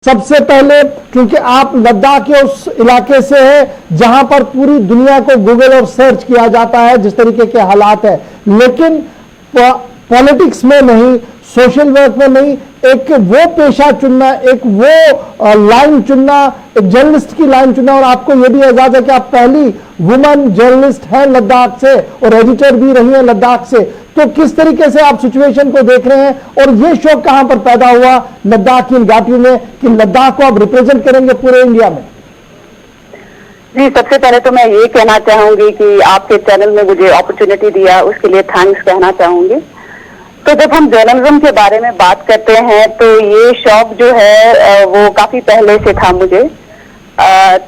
सबसे पहले क्योंकि आप लद्दाख के उस इलाके से हैं जहां पर पूरी दुनिया को गूगल और सर्च किया जाता है जिस तरीके के हालात है, लेकिन पॉलिटिक्स में नहीं, सोशल वर्क में नहीं, एक वो पेशा चुनना, एक वो लाइन चुनना, एक जर्नलिस्ट की लाइन चुनना। और आपको यह भी एजाज है कि आप पहली वुमन जर्नलिस्ट हैं लद्दाख से और एडिटर भी रही हैं लद्दाख से। तो किस तरीके से आप सिचुएशन को देख रहे हैं और ये शौक कहां पर पैदा हुआ लद्दाख की घाटी में कि लद्दाख को आप रिप्रेजेंट करेंगे पूरे इंडिया में? जी, सबसे पहले तो मैं ये कहना चाहूंगी कि आपके चैनल में मुझे अपॉर्चुनिटी दिया, उसके लिए थैंक्स कहना चाहूंगी। तो जब हम जर्नलिज्म के बारे में बात करते हैं तो ये शौक जो है वो काफी पहले से था मुझे।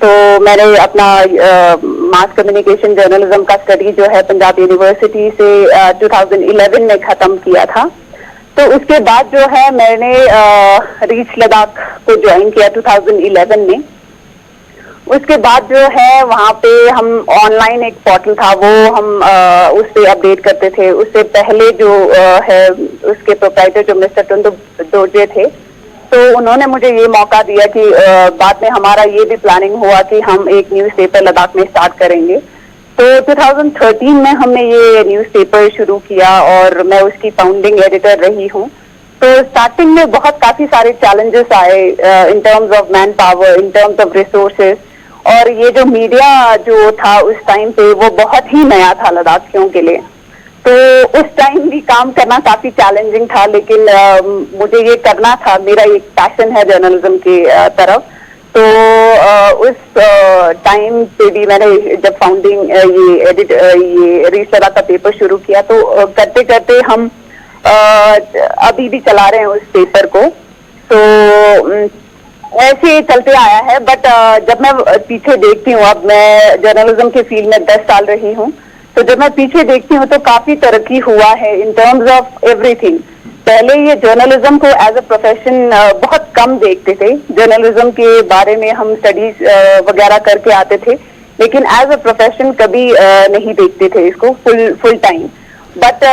तो मैंने अपना मास कम्युनिकेशन जर्नलिज्म का स्टडी जो है पंजाब यूनिवर्सिटी से 2011 में खत्म किया था। तो उसके बाद जो है मैंने रीच लद्दाख को ज्वाइन किया 2011 में। उसके बाद जो है वहाँ पे हम ऑनलाइन एक पोर्टल था वो हम उस पे अपडेट करते थे। उससे पहले जो है उसके प्रोप्राइटर जो मिस्टर टुंडू दोरजे थे, तो उन्होंने मुझे ये मौका दिया कि बाद में हमारा ये भी प्लानिंग हुआ कि हम एक न्यूज़पेपर लद्दाख में स्टार्ट करेंगे। तो 2013 में हमने ये न्यूज़पेपर शुरू किया और मैं उसकी फाउंडिंग एडिटर रही हूँ। तो स्टार्टिंग में काफी सारे चैलेंजेस आए in terms of man power, in terms of resources, और ये जो मीडिया जो था उस टाइम पे वो बहुत ही नया था लद्दाखियों के लिए। तो उस टाइम भी काम करना काफी चैलेंजिंग था, लेकिन मुझे ये करना था, मेरा एक पैशन है जर्नलिज्म की तरफ। तो उस टाइम पे भी मैंने जब फाउंडिंग ये रीच लद्दाख का पेपर शुरू किया, तो करते करते हम अभी भी चला रहे हैं उस पेपर को। तो ऐसे चलते आया है। बट जब मैं पीछे देखती हूँ, अब मैं जर्नलिज्म के फील्ड में 10 साल रही हूँ, तो जब मैं पीछे देखती हूँ तो काफी तरक्की हुआ है इन टर्म्स ऑफ एवरीथिंग। पहले ये जर्नलिज्म को एज अ प्रोफेशन बहुत कम देखते थे। जर्नलिज्म के बारे में हम स्टडीज वगैरह करके आते थे, लेकिन एज अ प्रोफेशन कभी नहीं देखते थे इसको full time. But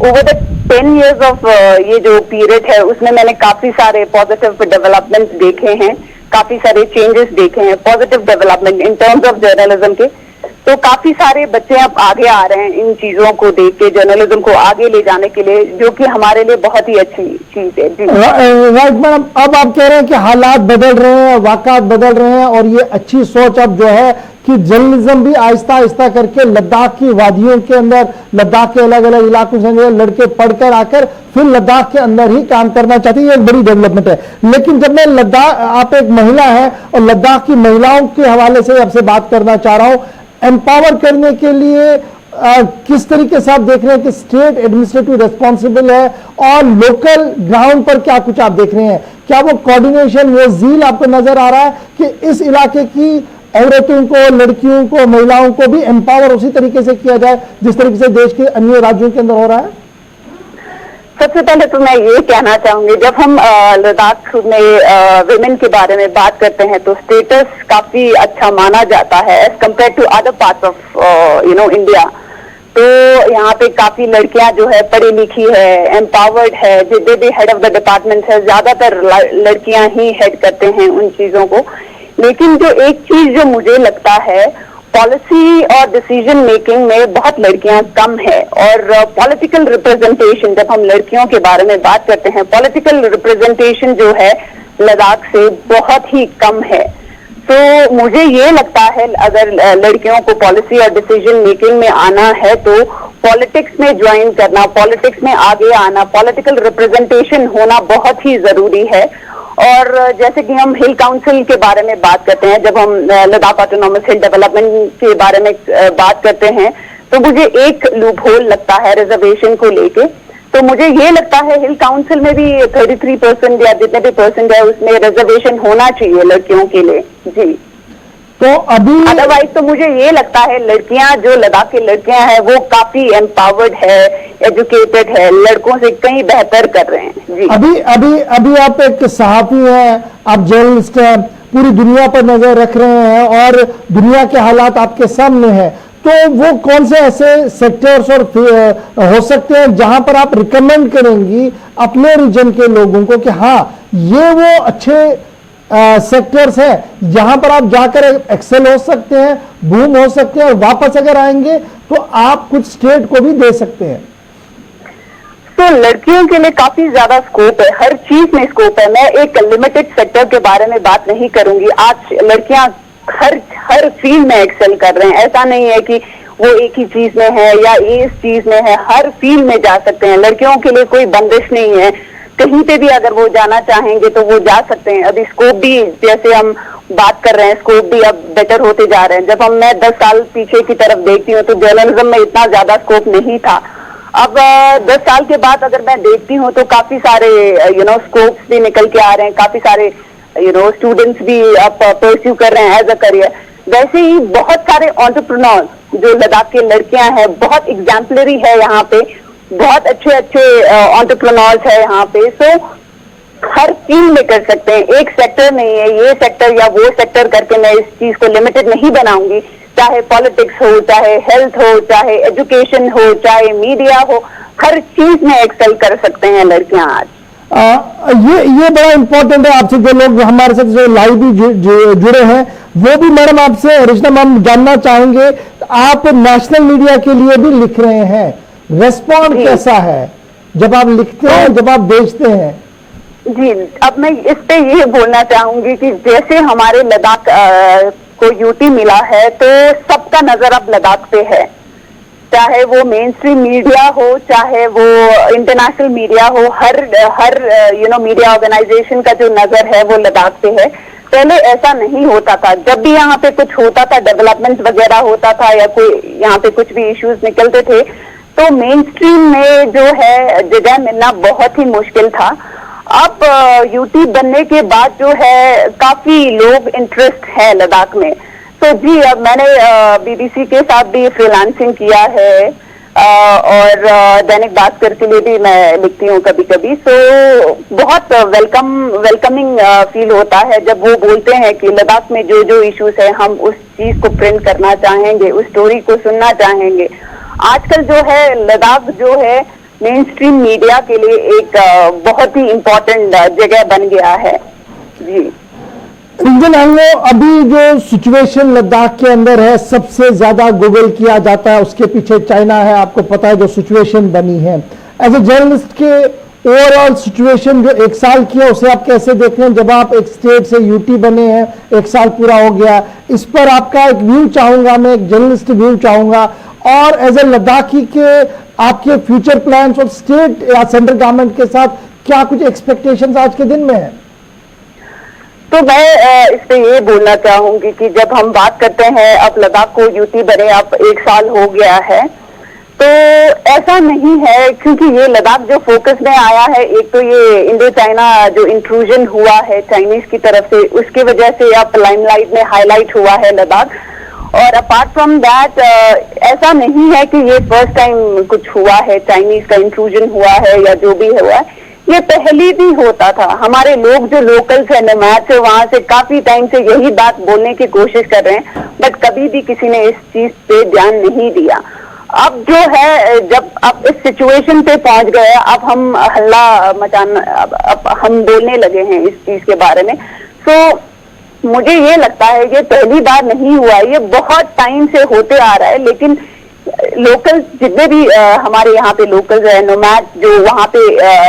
over the 10 years of ये जो पीरियड है उसमें मैंने काफी सारे पॉजिटिव डेवलपमेंट देखे हैं, काफी सारे चेंजेस देखे हैं, positive development in terms of journalism के। तो काफी सारे बच्चे अब आगे आ रहे हैं इन चीजों को देख के, जर्नलिज्म को आगे ले जाने के लिए, जो कि हमारे लिए बहुत ही अच्छी चीज है। जी राइट मैडम, अब आप कह रहे हैं कि हालात बदल रहे हैं, वाकयात बदल रहे हैं और ये अच्छी सोच अब जो है कि जर्नलिज्म भी आहिस्ता आहिस्ता करके लद्दाख की वादियों के अंदर, लद्दाख के अलग अलग इलाकों से लड़के पढ़कर आकर फिर लद्दाख के अंदर ही काम करना चाहती है। ये एक बड़ी डेवलपमेंट है। लेकिन जब मैं लद्दाख, आप एक महिला है और लद्दाख की महिलाओं के हवाले से आपसे बात करना चाह रहा हूं, एम्पावर करने के लिए किस तरीके से आप देख रहे हैं कि स्टेट एडमिनिस्ट्रेटिव रिस्पॉन्सिबल है और लोकल ग्राउंड पर क्या कुछ आप देख रहे हैं? क्या वो कोऑर्डिनेशन, वो जील आपको नजर आ रहा है कि इस इलाके की औरतों को, लड़कियों को, महिलाओं को भी एम्पावर उसी तरीके से किया जाए जिस तरीके से देश के अन्य राज्यों के अंदर हो रहा है? सबसे पहले तो मैं ये कहना चाहूंगी, जब हम लद्दाख में विमेन के बारे में बात करते हैं तो स्टेटस काफी अच्छा माना जाता है as compare to other parts of India. तो यहाँ पे काफी लड़कियां जो है पढ़ी लिखी है, एम्पावर्ड है, जितने भी हेड ऑफ द डिपार्टमेंट है ज्यादातर लड़कियां ही हेड करते हैं उन चीजों को। लेकिन जो एक चीज जो मुझे लगता है, पॉलिसी और डिसीजन मेकिंग में बहुत लड़कियां कम है। और पॉलिटिकल रिप्रेजेंटेशन, जब हम लड़कियों के बारे में बात करते हैं, पॉलिटिकल रिप्रेजेंटेशन जो है लद्दाख से बहुत ही कम है। तो मुझे ये लगता है अगर लड़कियों को पॉलिसी और डिसीजन मेकिंग में आना है तो पॉलिटिक्स में ज्वाइन करना, पॉलिटिक्स में आगे आना, पॉलिटिकल रिप्रेजेंटेशन होना बहुत ही जरूरी है। और जैसे कि हम हिल काउंसिल के बारे में बात करते हैं, जब हम लद्दाख ऑटोनॉमस हिल डेवलपमेंट के बारे में बात करते हैं, तो मुझे एक लूप होल लगता है रिजर्वेशन को लेके। तो मुझे ये लगता है हिल काउंसिल में भी 33% या जितने भी परसेंट है उसमें रिजर्वेशन होना चाहिए लड़कियों के लिए। जी, तो अभी अदरवाइज तो मुझे ये लगता है लड़कियां, जो लद्दाख की लड़कियां हैं वो काफी एम्पावर्ड है, एजुकेटेड है, लड़कों से कहीं बेहतर कर रहे हैं। जी, अभी आप एक सहाफी हैं, आप जर्नलिस्ट हैं, पूरी दुनिया पर नजर रख रहे हैं और दुनिया के हालात आपके सामने हैं। तो वो कौन से ऐसे सेक्टर्स और हो सकते हैं जहां पर आप रिकमेंड करेंगी अपने रीजन के लोगों को कि हाँ, ये वो अच्छे सेक्टर्स हैं जहां पर आप जाकर एक्सेल हो सकते हैं, बूम हो सकते हैं, और वापस अगर आएंगे तो आप कुछ स्टेट को भी दे सकते हैं। तो लड़कियों के लिए काफी ज्यादा स्कोप है, हर चीज में स्कोप है। मैं एक लिमिटेड सेक्टर के बारे में बात नहीं करूंगी। आज लड़कियां हर फील्ड में एक्सेल कर रहे हैं। ऐसा नहीं है कि वो एक ही चीज में है या इस चीज में है, हर फील्ड में जा सकते हैं। लड़कियों के लिए कोई बंदिश नहीं है, कहीं पे भी अगर वो जाना चाहेंगे तो वो जा सकते हैं। अभी स्कोप भी, जैसे हम बात कर रहे हैं, स्कोप भी अब बेटर होते जा रहे हैं। जब मैं 10 साल पीछे की तरफ देखती हूँ तो जर्नलिज्म में इतना ज्यादा स्कोप नहीं था। अब 10 साल के बाद अगर मैं देखती हूँ तो काफी सारे स्कोप्स भी निकल के आ रहे हैं, काफी सारे स्टूडेंट्स भी अब परस्यू कर रहे हैं एज अ करियर। वैसे ही बहुत सारे एंटरप्रेन्योर्स जो लद्दाख के लड़कियां हैं, बहुत एग्जाम्पलरी है यहाँ पे, बहुत अच्छे एंटरप्रेन्योर्स है यहाँ पे। सो हर फील्ड में कर सकते हैं, एक सेक्टर नहीं है, ये सेक्टर या वो सेक्टर करके मैं इस चीज को लिमिटेड नहीं बनाऊंगी। चाहे पॉलिटिक्स हो, चाहे हेल्थ हो, चाहे एजुकेशन हो, चाहे मीडिया हो, हर चीज में एक्सेल कर सकते हैं लड़कियां आज। ये बड़ा इंपॉर्टेंट है। आपसे जो लोग हमारे साथ जो लाइव भी जुड़े हैं, वो भी मैडम आपसे रचना मैम जानना चाहेंगे, आप नेशनल मीडिया के लिए भी लिख रहे हैं, रेस्पॉन्ड कैसा है जब आप लिखते हैं, जब आप बेचते हैं? जी, अब मैं इस पे ये बोलना चाहूंगी कि जैसे हमारे लद्दाख को यूटी मिला है तो सबका नजर अब लद्दाख पे है। चाहे वो मेन स्ट्रीम मीडिया हो, चाहे वो इंटरनेशनल मीडिया हो, हर मीडिया ऑर्गेनाइजेशन का जो नजर है वो लद्दाख पे है। पहले ऐसा नहीं होता था। जब भी यहाँ पे कुछ होता था, डेवलपमेंट वगैरह होता था या कोई यहाँ पे कुछ भी इश्यूज निकलते थे, तो मेन स्ट्रीम में जो है जगह मिलना बहुत ही मुश्किल था। अब यूटी बनने के बाद जो है काफी लोग इंटरेस्ट है लद्दाख में। तो जी, अब मैंने बीबीसी के साथ भी फ्रीलांसिंग किया है और दैनिक भास्कर के लिए भी मैं लिखती हूँ कभी कभी। सो बहुत वेलकमिंग फील होता है जब वो बोलते हैं कि लद्दाख में जो जो इश्यूज है हम उस चीज को प्रिंट करना चाहेंगे, उस स्टोरी को सुनना चाहेंगे। आजकल जो है लद्दाख जो है मेन स्ट्रीम मीडिया के लिए एक बहुत ही इम्पोर्टेंट जगह बन गया है। जी रिंजन हेंगो, अभी जो सिचुएशन लद्दाख के अंदर है, सबसे ज्यादा गूगल किया जाता है, उसके पीछे चाइना है, आपको पता है जो सिचुएशन बनी है। एज ए जर्नलिस्ट के ओवरऑल सिचुएशन जो 1 साल की है, उसे आप कैसे देखते हैं? जब आप एक स्टेट से यूटी बने हैं, 1 साल पूरा हो गया, इस पर आपका एक व्यू चाहूंगा, मैं एक जर्नलिस्ट व्यू चाहूंगा, और एज ए लद्दाखी के आपके फ्यूचर प्लान्स और स्टेट या सेंट्रल गवर्नमेंट के साथ क्या कुछ एक्सपेक्टेशंस आज के दिन में है? तो मैं इस पे ये बोलना चाहूंगी कि जब हम बात करते हैं अब लद्दाख को यूटी बने अब 1 साल हो गया है, तो ऐसा नहीं है, क्योंकि ये लद्दाख जो फोकस में आया है, एक तो ये इंडो चाइना जो इंट्रूजन हुआ है चाइनीज की तरफ से, उसकी वजह से अब लाइमलाइट में हाईलाइट हुआ है लद्दाख। और अपार्ट फ्रॉम दैट ऐसा नहीं है कि ये फर्स्ट टाइम कुछ हुआ है, चाइनीज का इंट्रूजन हुआ है या जो भी हुआ है, ये पहले भी होता था। हमारे लोग जो लोकल्स है, नोमैड्स है, वहां से काफी टाइम से यही बात बोलने की कोशिश कर रहे हैं, बट कभी भी किसी ने इस चीज पे ध्यान नहीं दिया। अब जो है जब अब इस सिचुएशन पे पहुंच गए, अब हम हल्ला मचाना, अब हम बोलने लगे हैं इस चीज के बारे में। सो मुझे ये लगता है ये पहली बार नहीं हुआ, ये बहुत टाइम से होते आ रहा है। लेकिन लोकल जितने भी हमारे यहाँ पे लोकल्स है, नोमैड जो वहाँ पे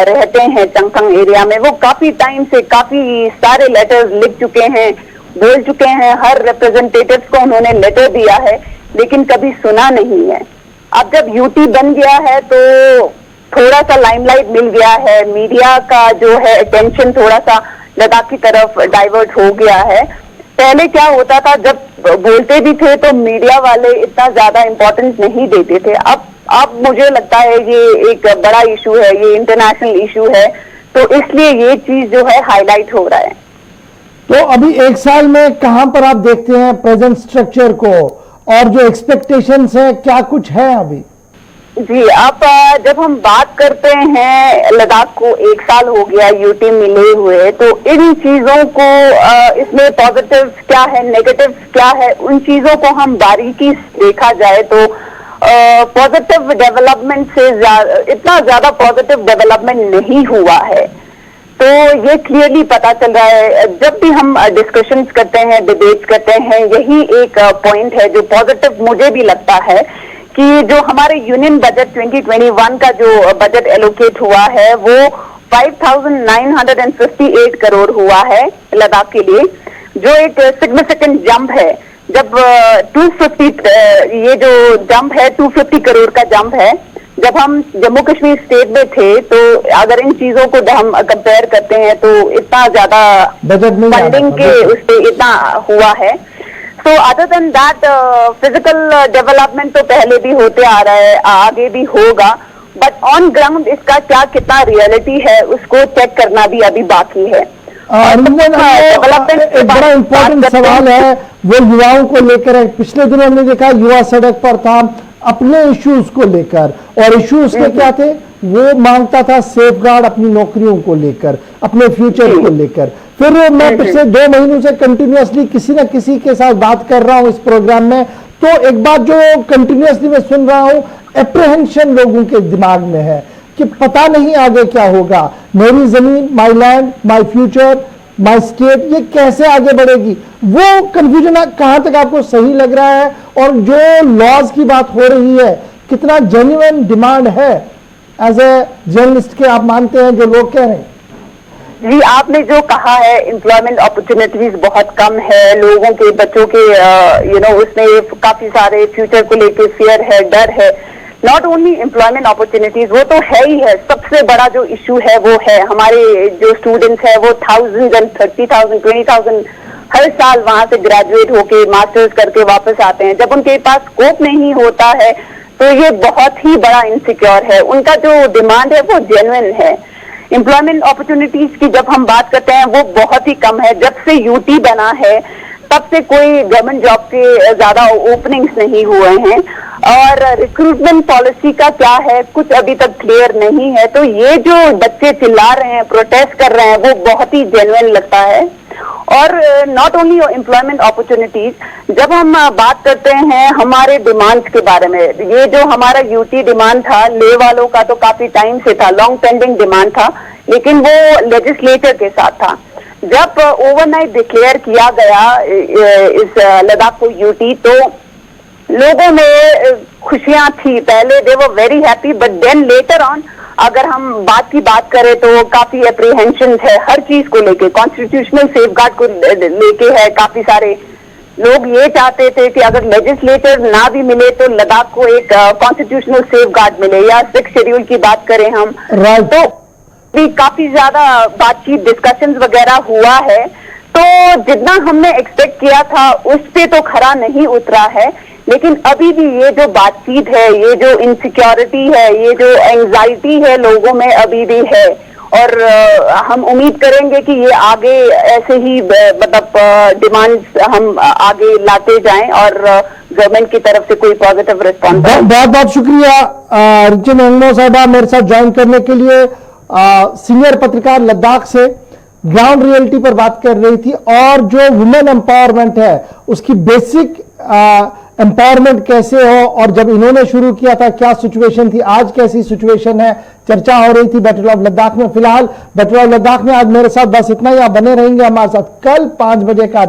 रहते हैं चंगथंग एरिया में, वो काफी टाइम से काफी सारे लेटर्स लिख चुके हैं, बोल चुके हैं, हर रिप्रेजेंटेटिव्स को उन्होंने लेटर दिया है, लेकिन कभी सुना नहीं है। अब जब यूटी बन गया है तो थोड़ा सा लाइमलाइट मिल गया है, मीडिया का जो है अटेंशन थोड़ा सा लद्दाख की तरफ डाइवर्ट हो गया है। पहले क्या होता था, जब बोलते भी थे तो मीडिया वाले इतना ज्यादा इम्पोर्टेंस नहीं देते थे। अब मुझे लगता है ये एक बड़ा इशू है, ये इंटरनेशनल इशू है, तो इसलिए ये चीज जो है हाईलाइट हो रहा है। तो अभी 1 साल में कहां पर आप देखते हैं प्रेजेंट स्ट्रक्चर को, और जो एक्सपेक्टेशंस है क्या कुछ है अभी? जी, अब जब हम बात करते हैं लद्दाख को 1 साल हो गया यूटी मिले हुए, तो इन चीजों को इसमें पॉजिटिव क्या है, नेगेटिव क्या है, उन चीजों को हम बारीकी से देखा जाए तो पॉजिटिव डेवलपमेंट से इतना ज्यादा पॉजिटिव डेवलपमेंट नहीं हुआ है। तो ये क्लियरली पता चल रहा है। जब भी हम डिस्कशंस करते हैं, डिबेट्स करते हैं, यही एक पॉइंट है जो पॉजिटिव मुझे भी लगता है कि जो हमारे यूनियन बजट 2021 का जो बजट एलोकेट हुआ है वो 5,958 करोड़ हुआ है लद्दाख के लिए, जो एक सिग्निफिकेंट जंप है। जब 250 ये जो जंप है 250 करोड़ का जंप है। जब हम जम्मू कश्मीर स्टेट में थे तो अगर इन चीजों को हम कंपेयर करते हैं तो इतना ज्यादा बजट नहीं फंडिंग के उस पे इतना हुआ है। So other than that physical development तो पहले भी होते आ रहा है, आगे भी होगा, बट ऑन ग्राउंड इसका क्या कितना रियलिटी है उसको चेक करना भी अभी बाकी है। एक बड़ा इंपॉर्टेंट सवाल है वो युवाओं को लेकर है। पिछले दिनों हमने देखा युवा सड़क पर था अपने इश्यूज को लेकर, और इश्यूज के क्या थे, वो मांगता था सेफ गार्ड अपनी नौकरियों को लेकर, अपने फ्यूचर को लेकर। फिर मैं पिछले 2 महीनों से कंटिन्यूअसली किसी न किसी के साथ बात कर रहा हूं इस प्रोग्राम में, तो एक बात जो कंटिन्यूअसली मैं सुन रहा हूं, एप्रीहेंशन लोगों के दिमाग में है कि पता नहीं आगे क्या होगा, मेरी जमीन, माई land, my future, my state, ये कैसे आगे बढ़ेगी। वो कंफ्यूजन कहां तक आपको सही लग रहा है, और जो लॉज की बात हो रही है कितना जेन्युइन डिमांड है एज ए जर्नलिस्ट के, आप मानते हैं जो लोग कह रहे हैं? जी, आपने जो कहा है एम्प्लॉयमेंट अपॉर्चुनिटीज बहुत कम है, लोगों के बच्चों के उसमें काफी सारे फ्यूचर को लेके फियर है, डर है। नॉट ओनली एम्प्लॉयमेंट अपॉर्चुनिटीज, वो तो है ही है, सबसे बड़ा जो इशू है वो है हमारे जो स्टूडेंट्स है वो 1000 30,000 20,000 हर साल वहां से ग्रेजुएट होके मास्टर्स करके वापस आते हैं। जब उनके पास स्कोप नहीं होता है तो ये बहुत ही बड़ा इनसिक्योर है। उनका जो डिमांड है वो जेन्युइन है। एम्प्लॉयमेंट अपॉर्चुनिटीज की जब हम बात करते हैं वो बहुत ही कम है। जब से यूटी बना है तब से कोई गवर्नमेंट जॉब के ज्यादा ओपनिंग्स नहीं हुए हैं, और रिक्रूटमेंट पॉलिसी का क्या है कुछ अभी तक क्लियर नहीं है। तो ये जो बच्चे चिल्ला रहे हैं, प्रोटेस्ट कर रहे हैं, वो बहुत ही जेन्युइन लगता है। और नॉट ओनली एम्प्लॉयमेंट अपॉर्चुनिटीज, जब हम बात करते हैं हमारे डिमांड्स के बारे में, ये जो हमारा यूटी डिमांड था ले वालों का तो काफी टाइम से था, लॉन्ग पेंडिंग डिमांड था, लेकिन वो लेजिस्लेचर के साथ था। जब ओवरनाइट डिक्लेयर किया गया इस लद्दाख को यूटी, तो लोगों में खुशियां थी। पहले they were very happy, but then later on अगर हम बात करें तो काफी एप्रीहेंशन है हर चीज को लेके, कॉन्स्टिट्यूशनल सेफगार्ड को लेके है। काफी सारे लोग ये चाहते थे कि अगर लेजिस्लेचर ना भी मिले तो लद्दाख को एक कॉन्स्टिट्यूशनल सेफगार्ड मिले, या 6 शेड्यूल की बात करें हम तो भी काफी ज्यादा बातचीत डिस्कशंस वगैरह हुआ है। तो जितना हमने एक्सपेक्ट किया था उस पे तो खरा नहीं उतरा है, लेकिन अभी भी ये जो बातचीत है, ये जो इनसिक्योरिटी है, ये जो एंजाइटी है लोगों में अभी भी है। और हम उम्मीद करेंगे कि ये आगे ऐसे ही मतलब डिमांड्स हम आगे लाते जाएं और गवर्नमेंट की तरफ से कोई पॉजिटिव रिस्पॉन्स। बहुत बहुत शुक्रिया रिचन एंग्लो साहबा मेरे साथ ज्वाइन करने के लिए। सीनियर पत्रकार लद्दाख से ग्राउंड रियलिटी पर बात कर रही थी, और जो वुमेन एम्पावरमेंट है उसकी बेसिक एम्पावरमेंट कैसे हो, और जब इन्होंने शुरू किया था क्या सिचुएशन थी, आज कैसी सिचुएशन है, चर्चा हो रही थी बैटल ऑफ लद्दाख में। फिलहाल बैटल ऑफ लद्दाख में आज मेरे साथ बस इतना ही। आप बने रहेंगे हमारे साथ। कल 5 बजे का